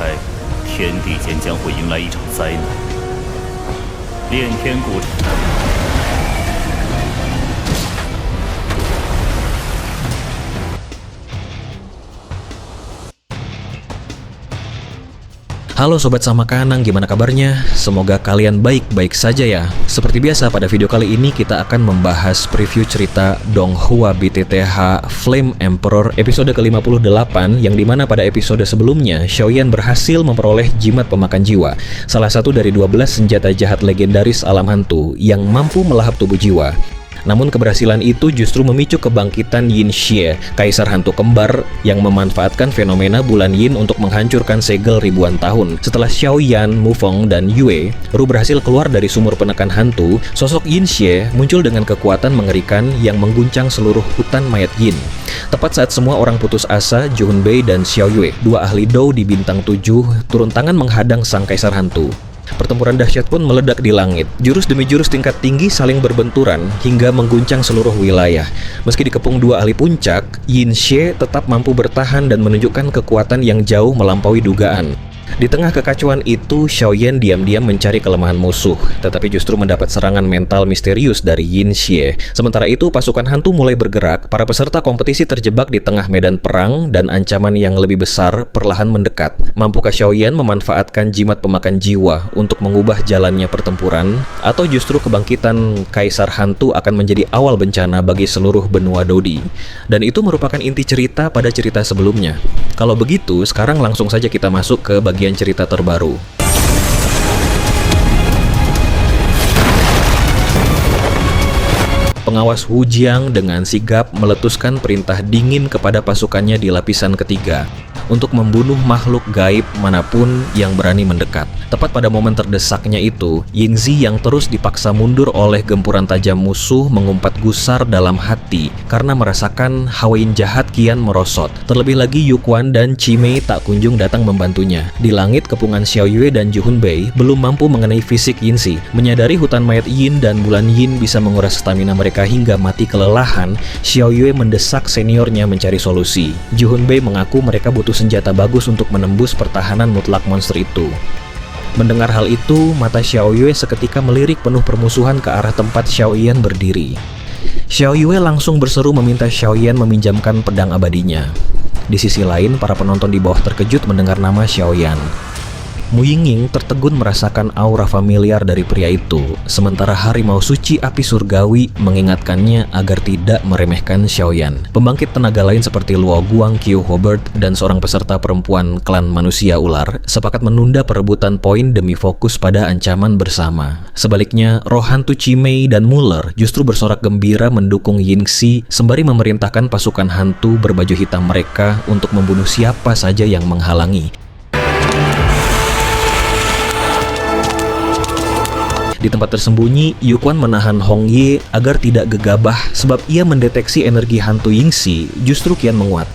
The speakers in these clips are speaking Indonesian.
开，天地间将会迎来一场灾难。炼天古。Halo Sobat Samakanang, gimana kabarnya? Semoga kalian baik-baik saja ya. Seperti biasa, pada video kali ini kita akan membahas preview cerita Donghua BTTH Flame Emperor episode ke-58, yang dimana pada episode sebelumnya Xiaoyan berhasil memperoleh jimat pemakan jiwa, salah satu dari 12 senjata jahat legendaris alam hantu yang mampu melahap tubuh jiwa. Namun keberhasilan itu justru memicu kebangkitan Yin Xie, kaisar hantu kembar yang memanfaatkan fenomena bulan Yin untuk menghancurkan segel ribuan tahun. Setelah Xiaoyan, Mufeng, dan Yue Ru berhasil keluar dari sumur penekan hantu, sosok Yin Xie muncul dengan kekuatan mengerikan yang mengguncang seluruh hutan mayat Yin. Tepat saat semua orang putus asa, Ju Hunbei dan Xiao Yue, dua ahli Dou di bintang 7, turun tangan menghadang sang kaisar hantu. Pertempuran dahsyat pun meledak di langit. Jurus demi jurus tingkat tinggi saling berbenturan hingga mengguncang seluruh wilayah. Meski dikepung dua ahli puncak, Yin Xie tetap mampu bertahan dan menunjukkan kekuatan yang jauh melampaui dugaan. Di tengah kekacauan itu, Xiaoyan diam-diam mencari kelemahan musuh, tetapi justru mendapat serangan mental misterius dari Yin Xie. Sementara itu, pasukan hantu mulai bergerak, para peserta kompetisi terjebak di tengah medan perang, dan ancaman yang lebih besar perlahan mendekat. Mampukah Xiaoyan memanfaatkan jimat pemakan jiwa untuk mengubah jalannya pertempuran, atau justru kebangkitan kaisar hantu akan menjadi awal bencana bagi seluruh benua Dodi? Dan itu merupakan inti cerita pada cerita sebelumnya. Kalau begitu, sekarang langsung saja kita masuk ke bagian cerita terbaru. Pengawas Wu Jiang dengan sigap meletuskan perintah dingin kepada pasukannya di lapisan ketiga untuk membunuh makhluk gaib manapun yang berani mendekat. Tepat pada momen terdesaknya itu, Yingzi yang terus dipaksa mundur oleh gempuran tajam musuh mengumpat gusar dalam hati karena merasakan hawa yin jahat kian merosot. Terlebih lagi Yuquan dan Qimei tak kunjung datang membantunya. Di langit, kepungan Xiao Yue dan Ju Hunbei belum mampu mengenai fisik Yingzi. Menyadari hutan mayat Yin dan bulan Yin bisa menguras stamina mereka hingga mati kelelahan, Xiao Yue mendesak seniornya mencari solusi. Ju Hunbei mengaku mereka butuh senjata bagus untuk menembus pertahanan mutlak monster itu. Mendengar hal itu, mata Xiao Yue seketika melirik penuh permusuhan ke arah tempat Xiaoyan berdiri. Xiao Yue langsung berseru meminta Xiaoyan meminjamkan pedang abadinya. Di sisi lain, para penonton di bawah terkejut mendengar nama Xiaoyan. Mu Yingying tertegun merasakan aura familiar dari pria itu, sementara harimau suci api surgawi mengingatkannya agar tidak meremehkan Xiaoyan. Pembangkit tenaga lain seperti Luo Guang, Qiu Hobart, dan seorang peserta perempuan klan manusia ular sepakat menunda perebutan poin demi fokus pada ancaman bersama. Sebaliknya, roh hantu Qimei dan Muller justru bersorak gembira mendukung Yingzi sembari memerintahkan pasukan hantu berbaju hitam mereka untuk membunuh siapa saja yang menghalangi. Di tempat tersembunyi, Yuquan menahan Hong Ye agar tidak gegabah sebab ia mendeteksi energi hantu Yingzi justru kian menguat.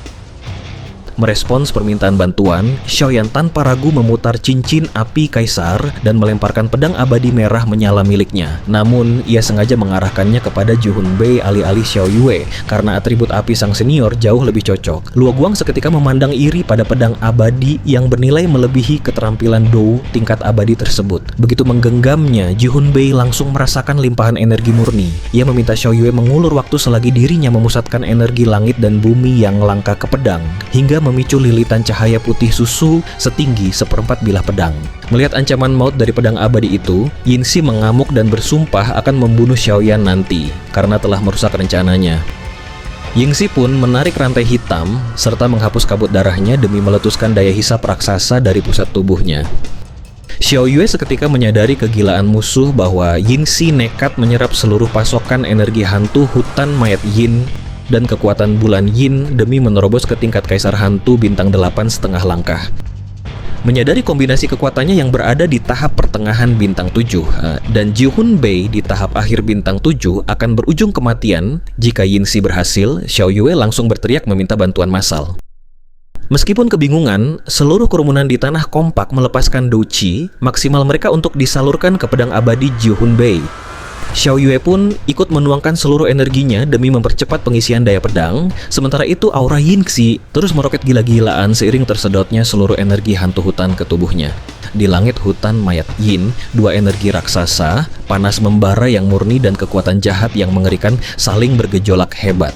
Merespons permintaan bantuan, Xiaoyan tanpa ragu memutar cincin api kaisar dan melemparkan pedang abadi merah menyala miliknya. Namun, ia sengaja mengarahkannya kepada Ju Hunbei alih-alih Xiao Yue karena atribut api sang senior jauh lebih cocok. Luo Guang seketika memandang iri pada pedang abadi yang bernilai melebihi keterampilan Dou tingkat abadi tersebut. Begitu menggenggamnya, Ju Hunbei langsung merasakan limpahan energi murni. Ia meminta Xiao Yue mengulur waktu selagi dirinya memusatkan energi langit dan bumi yang langka ke pedang, hingga memicu lilitan cahaya putih susu setinggi seperempat bilah pedang. Melihat ancaman maut dari pedang abadi itu, Yingzi mengamuk dan bersumpah akan membunuh Xiaoyan nanti karena telah merusak rencananya. Yingzi pun menarik rantai hitam serta menghapus kabut darahnya demi meletuskan daya hisap raksasa dari pusat tubuhnya. Xiao Yue seketika menyadari kegilaan musuh bahwa Yingzi nekat menyerap seluruh pasokan energi hantu hutan mayat Yin dan kekuatan bulan Yin demi menerobos ke tingkat kaisar hantu bintang 8 setengah langkah. Menyadari kombinasi kekuatannya yang berada di tahap pertengahan bintang 7 dan Ju Hunbei di tahap akhir bintang 7 akan berujung kematian jika Yingzi berhasil, Xiao Yue langsung berteriak meminta bantuan massal. Meskipun kebingungan, seluruh kerumunan di tanah kompak melepaskan douqi maksimal mereka untuk disalurkan ke pedang abadi Ju Hunbei. Xiao Yue pun ikut menuangkan seluruh energinya demi mempercepat pengisian daya pedang. Sementara itu aura Yingxi terus meroket gila-gilaan seiring tersedotnya seluruh energi hantu hutan ke tubuhnya. Di langit hutan mayat Yin, dua energi raksasa, panas membara yang murni dan kekuatan jahat yang mengerikan saling bergejolak hebat.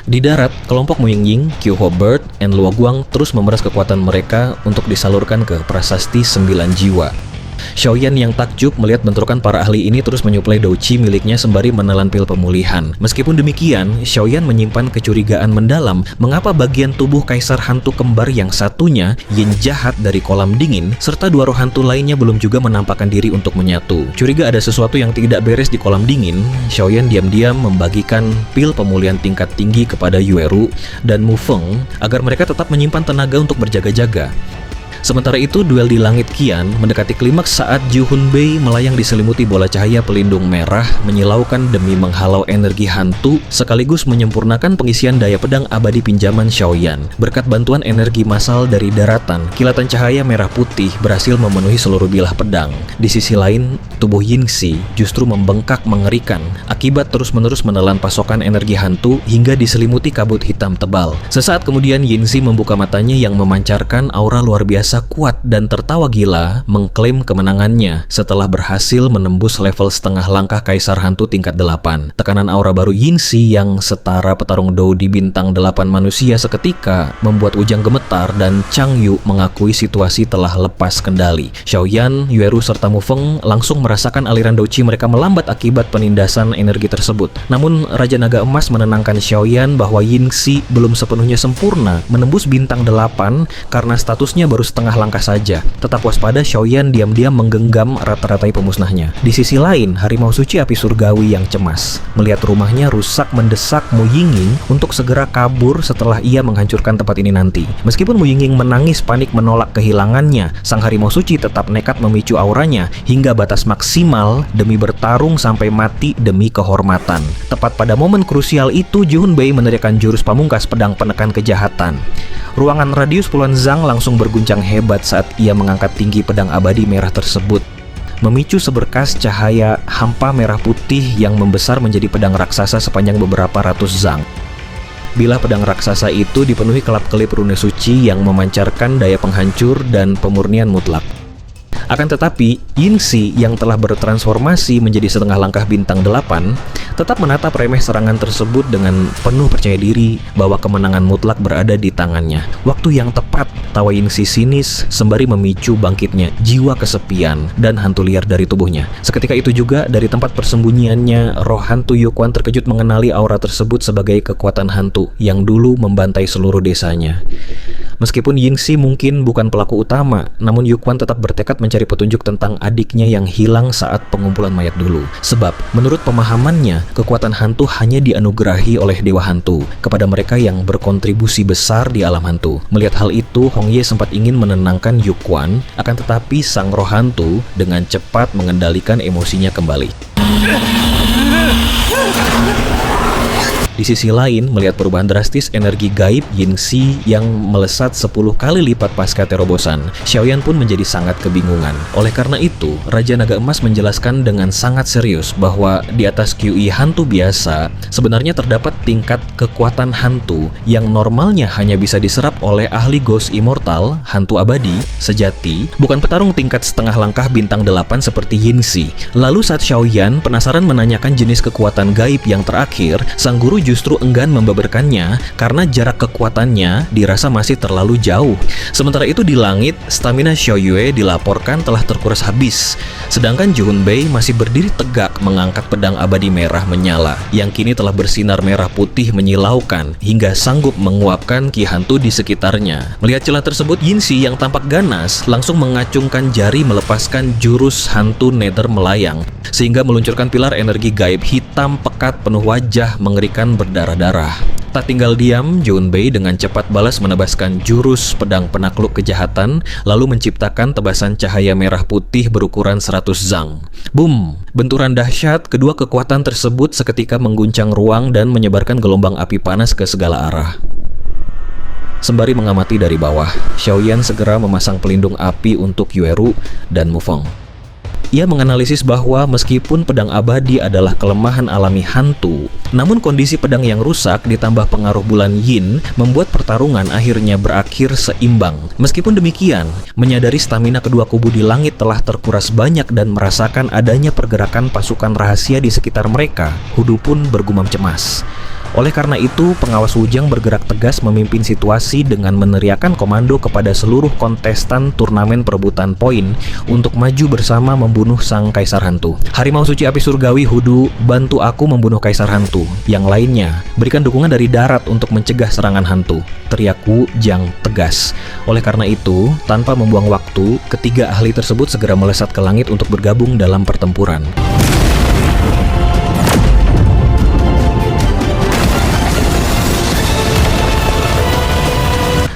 Di darat, kelompok Mu Yingying, Qiu Hobart, dan Luo Guang terus memeras kekuatan mereka untuk disalurkan ke prasasti 9 jiwa. Xiaoyan yang takjub melihat bentrokan para ahli ini terus menyuplai douqi miliknya sembari menelan pil pemulihan. Meskipun demikian, Xiaoyan menyimpan kecurigaan mendalam mengapa bagian tubuh kaisar hantu kembar yang satunya, Yin jahat dari kolam dingin, serta dua roh hantu lainnya belum juga menampakkan diri untuk menyatu. Curiga ada sesuatu yang tidak beres di kolam dingin, Xiaoyan diam-diam membagikan pil pemulihan tingkat tinggi kepada Yueru dan Mu Feng agar mereka tetap menyimpan tenaga untuk berjaga-jaga. Sementara itu, duel di langit kian mendekati klimaks saat Ju Hunbei melayang diselimuti bola cahaya pelindung merah menyilaukan demi menghalau energi hantu sekaligus menyempurnakan pengisian daya pedang abadi pinjaman Xiaoyan. Berkat bantuan energi massal dari daratan, kilatan cahaya merah putih berhasil memenuhi seluruh bilah pedang. Di sisi lain, tubuh Yingxi justru membengkak mengerikan akibat terus-menerus menelan pasokan energi hantu hingga diselimuti kabut hitam tebal. Sesaat kemudian Yingxi membuka matanya yang memancarkan aura luar biasa kuat dan tertawa gila mengklaim kemenangannya setelah berhasil menembus level setengah langkah kaisar hantu tingkat 8. Tekanan aura baru Yingxi yang setara petarung Dou di bintang 8 manusia seketika membuat Ujang gemetar dan Chang Yu mengakui situasi telah lepas kendali. Xiaoyan, Yueru serta Mu Feng langsung merasakan aliran douqi mereka melambat akibat penindasan energi tersebut. Namun Raja Naga Emas menenangkan Xiaoyan bahwa Yingxi belum sepenuhnya sempurna menembus bintang 8 karena statusnya baru setengah langkah saja. Tetap waspada, Xiaoyan diam-diam menggenggam rata-ratai pemusnahnya. Di sisi lain, harimau suci api surgawi yang cemas melihat rumahnya rusak mendesak Mu Yingying untuk segera kabur setelah ia menghancurkan tempat ini nanti. Meskipun Mu Yingying menangis panik menolak kehilangannya, sang harimau suci tetap nekat memicu auranya hingga batas maksimal demi bertarung sampai mati demi kehormatan. Tepat pada momen krusial itu, Ju Hunbei meneriakkan jurus pamungkas pedang penekan kejahatan. Ruangan radius puluhan zang langsung berguncang hebat saat ia mengangkat tinggi pedang abadi merah tersebut, memicu seberkas cahaya hampa merah putih yang membesar menjadi pedang raksasa sepanjang beberapa ratus zang. Bilah pedang raksasa itu dipenuhi kelap-kelip rune suci yang memancarkan daya penghancur dan pemurnian mutlak. Akan tetapi, Yingxi yang telah bertransformasi menjadi setengah langkah bintang 8 tetap menatap remeh serangan tersebut dengan penuh percaya diri bahwa kemenangan mutlak berada di tangannya. Waktu yang tepat, tawa Yingxi sinis sembari memicu bangkitnya jiwa kesepian dan hantu liar dari tubuhnya. Seketika itu juga dari tempat persembunyiannya, roh hantu Yuquan terkejut mengenali aura tersebut sebagai kekuatan hantu yang dulu membantai seluruh desanya. Meskipun Yingxi mungkin bukan pelaku utama, namun Yuquan tetap bertekad mencari petunjuk tentang adiknya yang hilang saat pengumpulan mayat dulu. Sebab, menurut pemahamannya, kekuatan hantu hanya dianugerahi oleh dewa hantu kepada mereka yang berkontribusi besar di alam hantu. Melihat hal itu, Hong Ye sempat ingin menenangkan Yuquan, akan tetapi sang roh hantu dengan cepat mengendalikan emosinya kembali. Di sisi lain, melihat perubahan drastis energi gaib Yingxi yang melesat 10 kali lipat pasca terobosan, Xiaoyan pun menjadi sangat kebingungan. Oleh karena itu, Raja Naga Emas menjelaskan dengan sangat serius bahwa di atas QI hantu biasa, sebenarnya terdapat tingkat kekuatan hantu yang normalnya hanya bisa diserap oleh ahli Ghost Immortal, hantu abadi, sejati, bukan petarung tingkat setengah langkah bintang 8 seperti Yingxi. Lalu saat Xiaoyan penasaran menanyakan jenis kekuatan gaib yang terakhir, sang guru justru enggan membeberkannya karena jarak kekuatannya dirasa masih terlalu jauh. Sementara itu di langit, stamina Xiao Yue dilaporkan telah terkuras habis, sedangkan Ju Hunbei masih berdiri tegak mengangkat pedang abadi merah menyala yang kini telah bersinar merah putih menyilaukan hingga sanggup menguapkan ki hantu di sekitarnya. Melihat celah tersebut, Yingxi yang tampak ganas langsung mengacungkan jari melepaskan jurus hantu nether melayang sehingga meluncurkan pilar energi gaib hitam pekat penuh wajah mengerikan berdarah-darah. Tak tinggal diam, Ju Hunbei dengan cepat balas menebaskan jurus pedang penakluk kejahatan, lalu menciptakan tebasan cahaya merah putih berukuran 100 zang. Boom! Benturan dahsyat kedua kekuatan tersebut seketika mengguncang ruang dan menyebarkan gelombang api panas ke segala arah. Sembari mengamati dari bawah, Xiaoyan segera memasang pelindung api untuk Yueru dan Mu Feng. Ia menganalisis bahwa meskipun pedang abadi adalah kelemahan alami hantu, namun kondisi pedang yang rusak ditambah pengaruh bulan yin membuat pertarungan akhirnya berakhir seimbang. Meskipun demikian, menyadari stamina kedua kubu di langit telah terkuras banyak dan merasakan adanya pergerakan pasukan rahasia di sekitar mereka, Hudu pun bergumam cemas. Oleh karena itu, pengawas Wujang bergerak tegas memimpin situasi dengan meneriakkan komando kepada seluruh kontestan turnamen perebutan poin untuk maju bersama membunuh sang kaisar hantu. Harimau suci api surgawi Hudu, bantu aku membunuh kaisar hantu. Yang lainnya, berikan dukungan dari darat untuk mencegah serangan hantu, teriak Wujang tegas. Oleh karena itu, tanpa membuang waktu, ketiga ahli tersebut segera melesat ke langit untuk bergabung dalam pertempuran.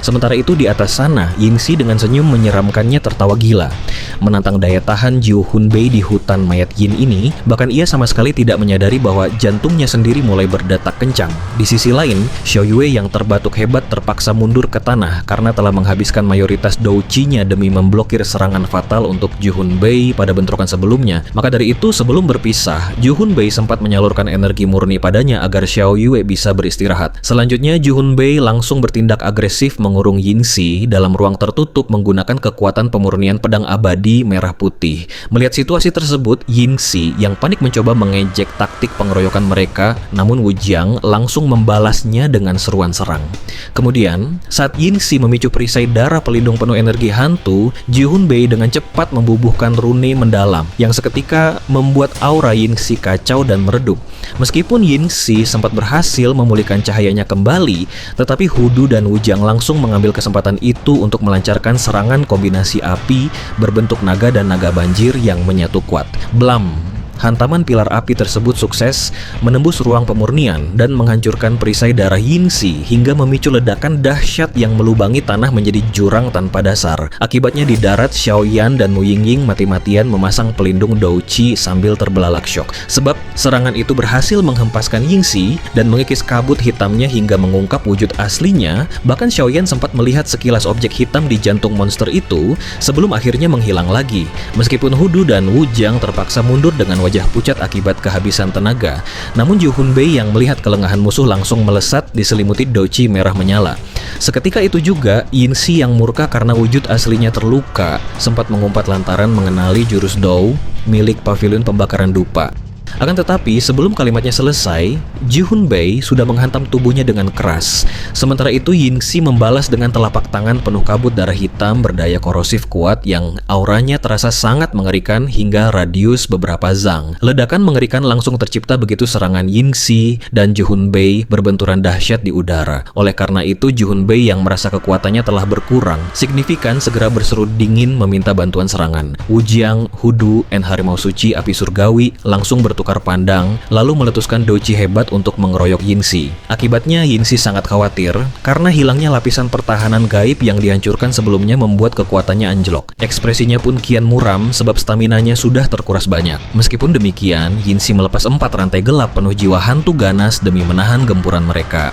Sementara itu di atas sana, Yingxi dengan senyum menyeramkannya tertawa gila. Menantang daya tahan Jiu Hunbei di hutan mayat Yin ini, bahkan ia sama sekali tidak menyadari bahwa jantungnya sendiri mulai berdetak kencang. Di sisi lain, Xiao Yue yang terbatuk hebat terpaksa mundur ke tanah karena telah menghabiskan mayoritas douchi-nya demi memblokir serangan fatal untuk Jiu Hunbei pada bentrokan sebelumnya. Maka dari itu, sebelum berpisah, Jiu Hunbei sempat menyalurkan energi murni padanya agar Xiao Yue bisa beristirahat. Selanjutnya, Jiu Hunbei langsung bertindak agresif mengurung Yingxi dalam ruang tertutup menggunakan kekuatan pemurnian pedang abadi merah putih. Melihat situasi tersebut, Yingxi yang panik mencoba mengejek taktik pengeroyokan mereka, namun Wujang langsung membalasnya dengan seruan serang. Kemudian, saat Yingxi memicu perisai darah pelindung penuh energi hantu, Jiu Hunbei dengan cepat membubuhkan rune mendalam yang seketika membuat aura Yingxi kacau dan meredup. Meskipun Yingxi sempat berhasil memulihkan cahayanya kembali, tetapi Hudu dan Wujang langsung mengambil kesempatan itu untuk melancarkan serangan kombinasi api berbentuk naga dan naga banjir yang menyatu kuat. Blam! Hantaman pilar api tersebut sukses menembus ruang pemurnian dan menghancurkan perisai darah Yingxi hingga memicu ledakan dahsyat yang melubangi tanah menjadi jurang tanpa dasar. Akibatnya di darat, Xiaoyan dan Mu Yingying mati-matian memasang pelindung douchi sambil terbelalak syok. Sebab serangan itu berhasil menghempaskan Yingxi dan mengikis kabut hitamnya hingga mengungkap wujud aslinya. Bahkan Xiaoyan sempat melihat sekilas objek hitam di jantung monster itu sebelum akhirnya menghilang lagi. Meskipun Hudu dan Wujang terpaksa mundur dengan wajah pucat akibat kehabisan tenaga, namun Jiu Hunbei yang melihat kelengahan musuh langsung melesat diselimuti douchi merah menyala. Seketika itu juga, Yingxi yang murka karena wujud aslinya terluka sempat mengumpat lantaran mengenali jurus Dou milik pavilion pembakaran dupa. Akan tetapi, sebelum kalimatnya selesai, Jiu Hunbei sudah menghantam tubuhnya dengan keras. Sementara itu, Yingxi membalas dengan telapak tangan penuh kabut darah hitam berdaya korosif kuat yang auranya terasa sangat mengerikan hingga radius beberapa zang. Ledakan mengerikan langsung tercipta begitu serangan Yingxi dan Jiu Hunbei berbenturan dahsyat di udara. Oleh karena itu, Jiu Hunbei yang merasa kekuatannya telah berkurang signifikan segera berseru dingin meminta bantuan serangan. Wujang, Hudu, dan Harimau Suci Api Surgawi langsung bertukar pandang, lalu meletuskan douchi hebat untuk mengeroyok Yingxi. Akibatnya Yingxi sangat khawatir karena hilangnya lapisan pertahanan gaib yang dihancurkan sebelumnya membuat kekuatannya anjlok. Ekspresinya pun kian muram sebab staminanya sudah terkuras banyak. Meskipun demikian, Yingxi melepas 4 rantai gelap penuh jiwa hantu ganas demi menahan gempuran mereka.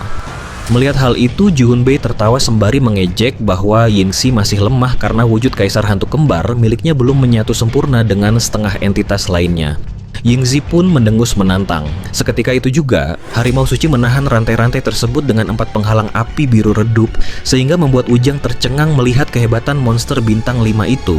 Melihat hal itu, Jiu Hunbei tertawa sembari mengejek bahwa Yingxi masih lemah karena wujud kaisar hantu kembar miliknya belum menyatu sempurna dengan setengah entitas lainnya. Yingxi pun mendengus menantang. Seketika itu juga, Harimau Suci menahan rantai-rantai tersebut dengan 4 penghalang api biru redup, sehingga membuat Wujang tercengang melihat kehebatan monster bintang 5 itu.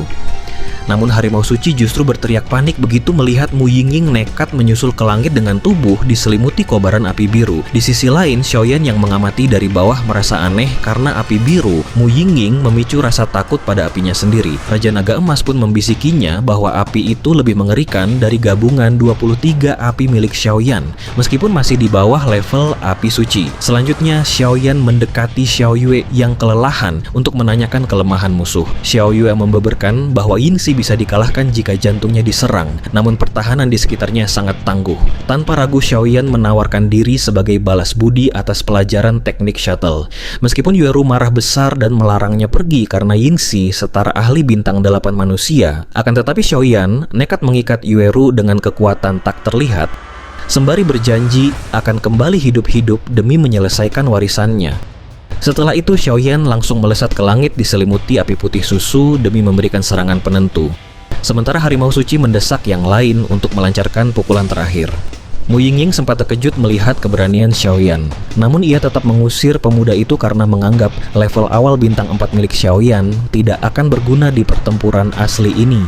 Namun Harimau Suci justru berteriak panik begitu melihat Mu Yingying nekat menyusul ke langit dengan tubuh diselimuti kobaran api biru. Di sisi lain, Xiaoyan yang mengamati dari bawah merasa aneh karena api biru Mu Yingying memicu rasa takut pada apinya sendiri. Raja Naga Emas pun membisikinya bahwa api itu lebih mengerikan dari gabungan 23 api milik Xiaoyan, meskipun masih di bawah level api suci. Selanjutnya, Xiaoyan mendekati Xiao Yue yang kelelahan untuk menanyakan kelemahan musuh. Xiao Yue membeberkan bahwa Yingxi bisa dikalahkan jika jantungnya diserang, namun pertahanan di sekitarnya sangat tangguh. Tanpa ragu, Xiaoyan menawarkan diri sebagai balas budi atas pelajaran teknik shuttle. Meskipun Yueru marah besar dan melarangnya pergi karena Yingxi setara ahli bintang 8 manusia, akan tetapi Xiaoyan nekat mengikat Yueru dengan kekuatan tak terlihat, sembari berjanji akan kembali hidup-hidup demi menyelesaikan warisannya. Setelah itu, Xiaoyan langsung melesat ke langit diselimuti api putih susu demi memberikan serangan penentu. Sementara harimau suci mendesak yang lain untuk melancarkan pukulan terakhir. Mu Yingying sempat terkejut melihat keberanian Xiaoyan. Namun ia tetap mengusir pemuda itu karena menganggap level awal bintang 4 milik Xiaoyan tidak akan berguna di pertempuran asli ini.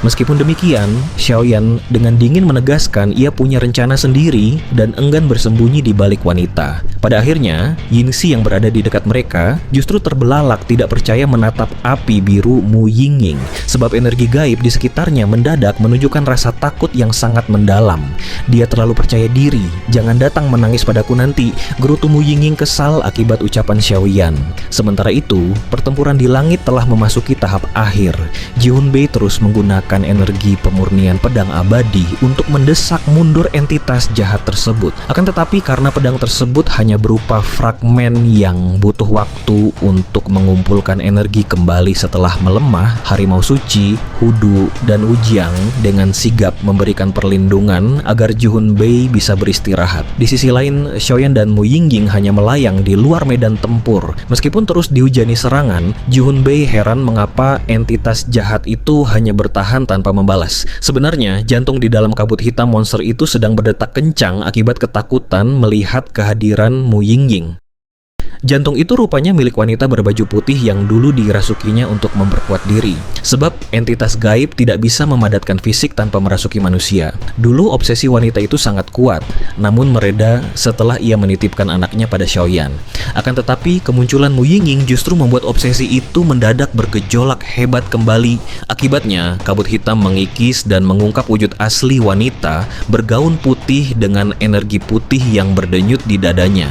Meskipun demikian, Xiaoyan dengan dingin menegaskan ia punya rencana sendiri dan enggan bersembunyi di balik wanita. Pada akhirnya, Yingxi yang berada di dekat mereka justru terbelalak tidak percaya menatap api biru Mu Yingying, sebab energi gaib di sekitarnya mendadak menunjukkan rasa takut yang sangat mendalam. Dia terlalu percaya diri, jangan datang menangis padaku nanti, gerutu Mu Yingying kesal akibat ucapan Xiaoyan. Sementara itu, pertempuran di langit telah memasuki tahap akhir. Ji Hunbei terus menggunakan energi pemurnian pedang abadi untuk mendesak mundur entitas jahat tersebut. Akan tetapi karena pedang tersebut hanya berupa fragmen yang butuh waktu untuk mengumpulkan energi kembali setelah melemah, harimau suci, Hudu, dan Wujiang dengan sigap memberikan perlindungan agar Ji Hunbei bisa beristirahat. Di sisi lain, Xiaoyan dan Mu Yingying hanya melayang di luar medan tempur. Meskipun terus dihujani serangan, Ji Hunbei heran mengapa entitas jahat itu hanya bertahan tanpa membalas. Sebenarnya, jantung di dalam kabut hitam monster itu sedang berdetak kencang akibat ketakutan melihat kehadiran Mu Yingying. Jantung itu rupanya milik wanita berbaju putih yang dulu dirasukinya untuk memperkuat diri. Sebab entitas gaib tidak bisa memadatkan fisik tanpa merasuki manusia. Dulu obsesi wanita itu sangat kuat, namun mereda setelah ia menitipkan anaknya pada Xiaoyan. Akan tetapi kemunculan Mu Yingying justru membuat obsesi itu mendadak bergejolak hebat kembali. Akibatnya, kabut hitam mengikis dan mengungkap wujud asli wanita bergaun putih dengan energi putih yang berdenyut di dadanya.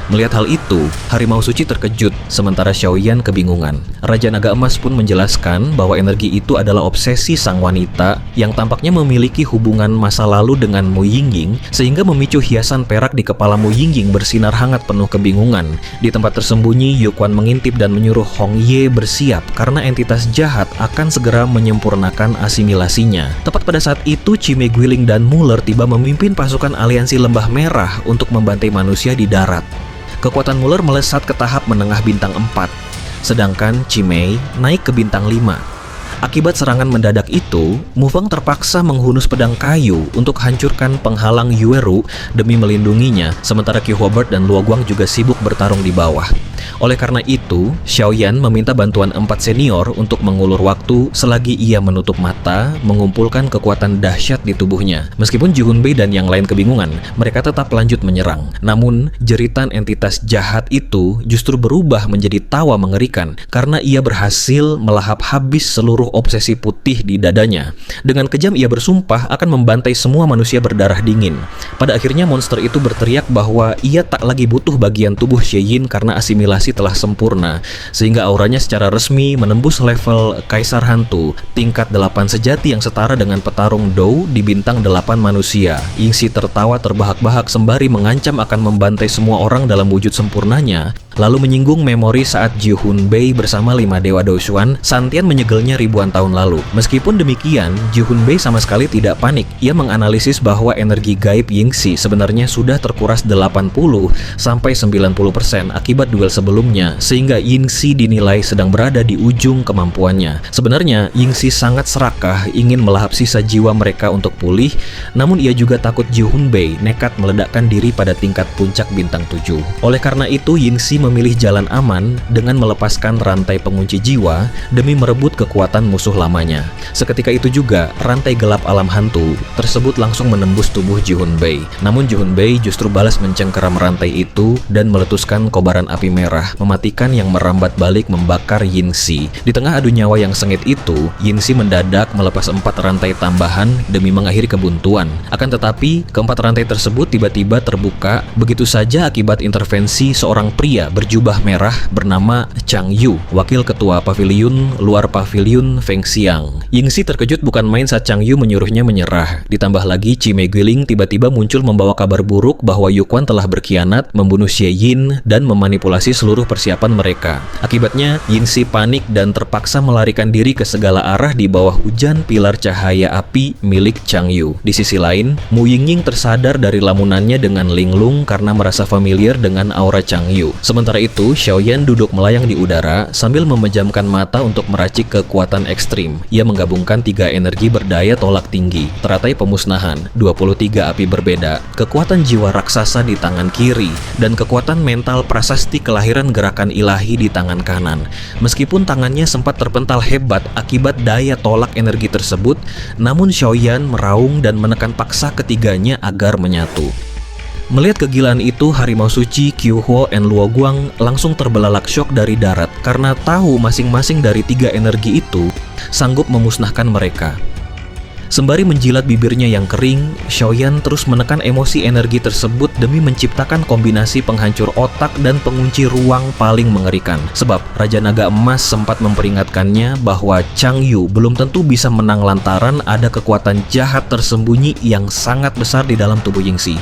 Melihat hal itu, harimau suci terkejut, sementara Xiaoyan kebingungan. Raja Naga Emas pun menjelaskan bahwa energi itu adalah obsesi sang wanita yang tampaknya memiliki hubungan masa lalu dengan Mu Yingying, sehingga memicu hiasan perak di kepala Mu Yingying bersinar hangat penuh kebingungan. Di tempat tersembunyi, Yuquan mengintip dan menyuruh Hong Ye bersiap karena entitas jahat akan segera menyempurnakan asimilasinya. Tepat pada saat itu, Chime Guiling dan Muller tiba memimpin pasukan aliansi Lembah Merah untuk membantai manusia di darat. Kekuatan Muller melesat ke tahap menengah bintang 4, sedangkan Chimei naik ke bintang 5. Akibat serangan mendadak itu, Mu Feng terpaksa menghunus pedang kayu untuk hancurkan penghalang Yueru demi melindunginya, sementara Qi Huobert dan Luo Guang juga sibuk bertarung di bawah. Oleh karena itu, Xiaoyan meminta bantuan 4 senior untuk mengulur waktu selagi ia menutup mata, mengumpulkan kekuatan dahsyat di tubuhnya. Meskipun Ji Hunbei dan yang lain kebingungan, mereka tetap lanjut menyerang. Namun, jeritan entitas jahat itu justru berubah menjadi tawa mengerikan karena ia berhasil melahap habis seluruh obsesi putih di dadanya. Dengan kejam ia bersumpah akan membantai semua manusia berdarah dingin. Pada akhirnya monster itu berteriak bahwa ia tak lagi butuh bagian tubuh Xie Yin karena asimilasi telah sempurna, sehingga auranya secara resmi menembus level Kaisar Hantu, tingkat 8 sejati yang setara dengan petarung Dou di bintang 8 manusia. Yingxi tertawa terbahak-bahak sembari mengancam akan membantai semua orang dalam wujud sempurnanya, lalu menyinggung memori saat Ji Hunbei bersama 5 Dewa Doushuan Santian menyegelnya ribuan tahun lalu. Meskipun demikian, Ji Hunbei sama sekali tidak panik. Ia menganalisis bahwa energi gaib Yingxi sebenarnya sudah terkuras 80-90% akibat duel sebelumnya, sehingga Yingxi dinilai sedang berada di ujung kemampuannya. Sebenarnya, Yingxi sangat serakah ingin melahap sisa jiwa mereka untuk pulih, namun ia juga takut Ji Hunbei nekat meledakkan diri pada tingkat puncak bintang 7. Oleh karena itu, Yingxi memilih jalan aman dengan melepaskan rantai pengunci jiwa demi merebut kekuatan musuh lamanya. Seketika itu juga, rantai gelap alam hantu tersebut langsung menembus tubuh Ji Hunbei. Namun Ji Hunbei justru balas mencengkeram rantai itu dan meletuskan kobaran api merah, mematikan yang merambat balik membakar Yingxi. Di tengah adu nyawa yang sengit itu, Yingxi mendadak melepas 4 rantai tambahan demi mengakhiri kebuntuan. Akan tetapi, keempat rantai tersebut tiba-tiba terbuka begitu saja akibat intervensi seorang pria berjubah merah bernama Chang Yu, wakil ketua paviliun luar paviliun Feng Xiang. Yingxi terkejut bukan main saat Chang Yu menyuruhnya menyerah. Ditambah lagi, Chime Guiling tiba-tiba muncul membawa kabar buruk bahwa Yuquan telah berkhianat, membunuh Xie Yin, dan memanipulasi seluruh persiapan mereka. Akibatnya, Yingxi panik dan terpaksa melarikan diri ke segala arah di bawah hujan pilar cahaya api milik Chang Yu. Di sisi lain, Mu Yingying tersadar dari lamunannya dengan linglung karena merasa familiar dengan aura Chang Yu. Sementara Sementara itu, Xiaoyan duduk melayang di udara sambil memejamkan mata untuk meracik kekuatan ekstrim. Ia menggabungkan 3 energi berdaya tolak tinggi, teratai pemusnahan, 23 api berbeda, kekuatan jiwa raksasa di tangan kiri, dan kekuatan mental prasasti kelahiran gerakan ilahi di tangan kanan. Meskipun tangannya sempat terpental hebat akibat daya tolak energi tersebut, namun Xiaoyan meraung dan menekan paksa ketiganya agar menyatu. Melihat kegilaan itu, harimau suci Qiuhuo and Luoguang langsung terbelalak syok dari darat karena tahu masing-masing dari 3 energi itu sanggup memusnahkan mereka. Sembari menjilat bibirnya yang kering, Xiaoyan terus menekan emosi energi tersebut demi menciptakan kombinasi penghancur otak dan pengunci ruang paling mengerikan. Sebab Raja Naga Emas sempat memperingatkannya bahwa Chang Yu belum tentu bisa menang lantaran ada kekuatan jahat tersembunyi yang sangat besar di dalam tubuh Yingxi.